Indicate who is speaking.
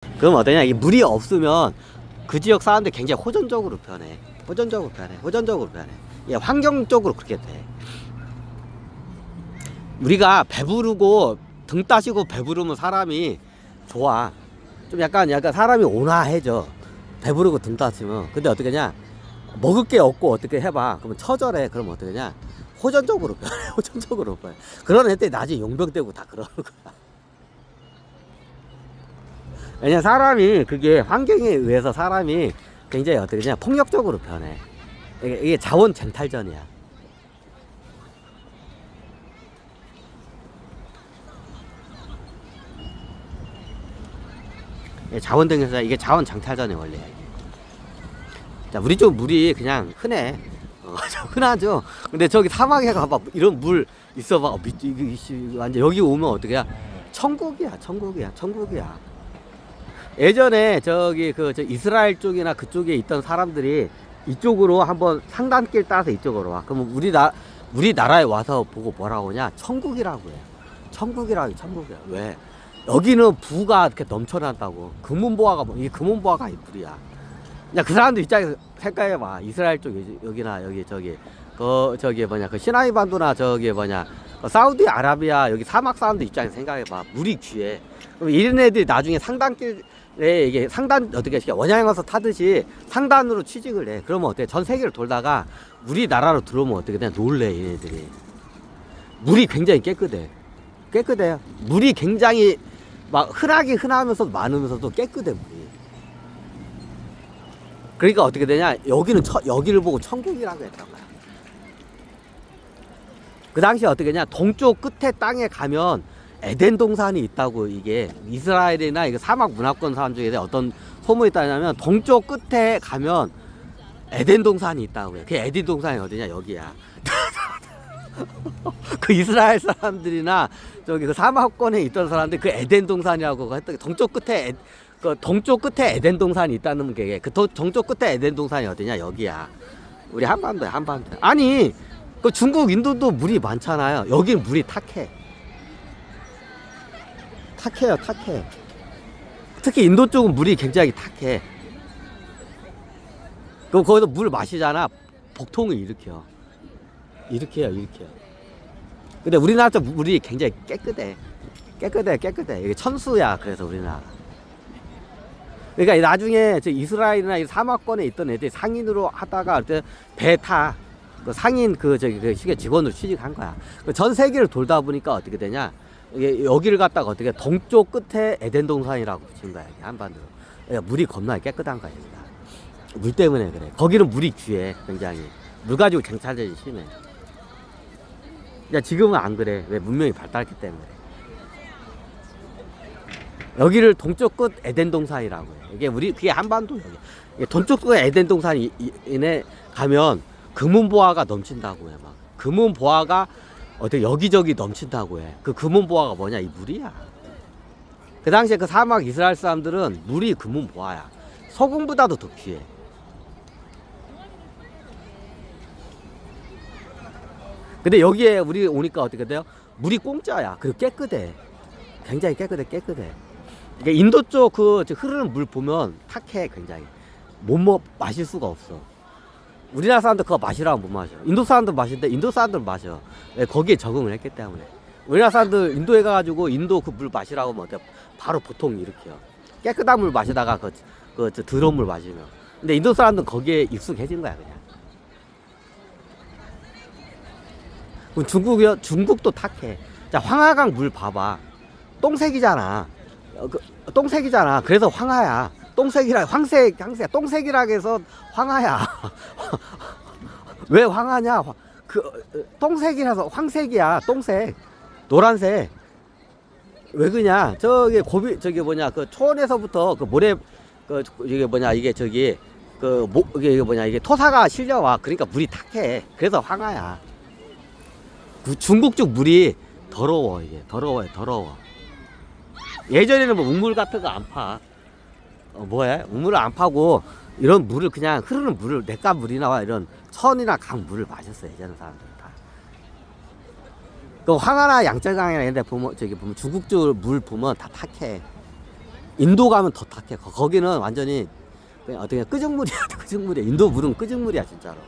Speaker 1: 그럼 어떠냐, 이 물이 없으면 그 지역 사람들이 굉장히 호전적으로 변해. 호전적으로 변해. 예, 환경적으로 그렇게 돼. 우리가 배부르고 등 따시고 배부르면 사람이 좋아. 좀 약간 사람이 온화해져. 배부르고 등 따시면. 근데 어떻게 냐, 먹을 게 없고 어떻게 해봐. 그러면 처절해. 그러면 어떻게 냐, 호전적으로 변해. 호전적으로 변해. 그런 애들이 나중에 용병되고 다 그러는 거야. 왜냐면 사람이, 그게 환경에 의해서 사람이 굉장히 어떻게 냐, 폭력적으로 변해. 이게 자원 쟁탈전이야. 자원 등에서 이게 자원 장탈전의 원리야. 자, 우리 쪽 물이 그냥 흔해. 흔하죠. 근데 저기 사막에 가봐, 이런 물 있어봐. 완전 여기 오면 어떻게야? 천국이야. 예전에 저기 저 이스라엘 쪽이나 그쪽에 있던 사람들이 이쪽으로 한번 상단길 따라서 이쪽으로 와. 그러면 우리나라에 와서 보고 뭐라고 하냐? 천국이라고 해. 천국이야. 왜? 여기는 부가 이렇게 넘쳐난다고. 이게 금은보화가 이 물이야. 그냥 그 사람들 입장에서 생각해봐. 이스라엘 쪽, 여기나 여기 그 시나이 반도나 사우디아라비아 여기 사막 사람들 입장에서 생각해봐. 물이 귀해. 그럼 이런 애들이 나중에 상단길에, 이게 어떻게 원양어선 타듯이 상단으로 취직을 해. 그러면 어때? 전 세계를 돌다가 우리나라로 들어오면 어떻게 돼? 놀래, 얘네들이. 물이 굉장히 깨끗해요. 물이 굉장히 막 흔하면서도 많으면서도 깨끗해, 물이. 그러니까 어떻게 되냐, 여기를 보고 천국이라고 했단 말이야. 그 당시에 어떻게 했냐, 동쪽 끝에 땅에 가면 에덴 동산이 있다고. 이게 이스라엘이나 이거 사막 문화권 사람 중에 어떤 소문이 있다냐면, 동쪽 끝에 가면 에덴 동산이 있다고 해요. 그 에덴 동산이 어디냐, 여기야. 그 이스라엘 사람들이나 저기 그 사막권에 있던 사람들, 그 에덴 동산이라고 했던, 동쪽 끝에 에덴 동산이 있다는 게, 동쪽 끝에 에덴 동산이 어디냐, 여기야. 우리 한반도야. 아니, 그 중국, 인도도 물이 많잖아요. 여기는 물이 탁해요. 특히 인도 쪽은 물이 굉장히 탁해. 그럼 거기서 물 마시잖아. 복통을 일으켜요. 근데 우리나라 쪽 물이 굉장히 깨끗해. 이게 천수야. 그래서 우리나라. 그러니까 나중에 저 이스라엘이나 이 사막권에 있던 애들이 상인으로 하다가 배 타. 그 상인 시계 직원으로 취직한 거야. 전 세계를 돌다 보니까 어떻게 되냐? 여기를 갖다가 어떻게, 동쪽 끝에 에덴 동산이라고 붙인 거야. 한반도로. 그러니까 물이 겁나 깨끗한 거야. 여기가. 물 때문에 그래. 거기는 물이 귀해. 굉장히. 물 가지고 쟁탈전이 심해. 야, 지금은 안 그래. 왜? 문명이 발달했기 때문에. 여기를 동쪽 끝 에덴 동산이라고 해. 그게 한반도 여기. 동쪽 끝 에덴 동산이 이내 가면 금은보화가 넘친다고 해. 막 금은보화가 어떻게 여기저기 넘친다고 해. 그 금은보화가 뭐냐? 이 물이야. 그 당시에 그 사막 이스라엘 사람들은 물이 금은보화야. 소금보다도 더 귀해. 근데 여기에 우리 오니까 어떻게 돼요? 물이 공짜야. 그리고 깨끗해. 굉장히 깨끗해. 그러니까 인도 쪽 흐르는 물 보면 탁해. 굉장히 못 마실 수가 없어. 우리나라 사람들 그거 마시라고 못 마셔. 인도 사람들 마시는데 인도 사람들 마셔. 왜? 거기에 적응을 했기 때문에. 우리나라 사람들 인도에 가가지고 인도 그 물 마시라고 하면 바로 보통 일으켜요. 깨끗한 물 마시다가 더러운 물 마시면. 근데 인도 사람들은 거기에 익숙해진 거야, 그냥. 그럼 중국도 탁해. 자, 황하강 물 봐봐. 똥색이잖아. 그래서 황하야. 황새야. 똥색이라 해서 황하야. 왜 황하냐? 똥색이라서 황색이야. 똥색. 노란색. 왜 그냐? 그 초원에서부터 그 모래, 이게 토사가 실려와. 그러니까 물이 탁해. 그래서 황하야. 중국 쪽 물이 더러워. 이게 더러워. 예전에는 뭐 우물 같은 거 안 파. 우물을 안 파고 이런 물을, 그냥 흐르는 물을, 냇가 물이나 이런 천이나 강 물을 마셨어, 예전 사람들 다. 그 황하나 양쯔강이나 이런 데 보면 중국 쪽 물 보면 다 탁해. 인도 가면 더 탁해. 거기는 완전히 그냥 어떻게 끄적물이야. 끄적물이야. 인도 물은 끄적물이야 진짜로.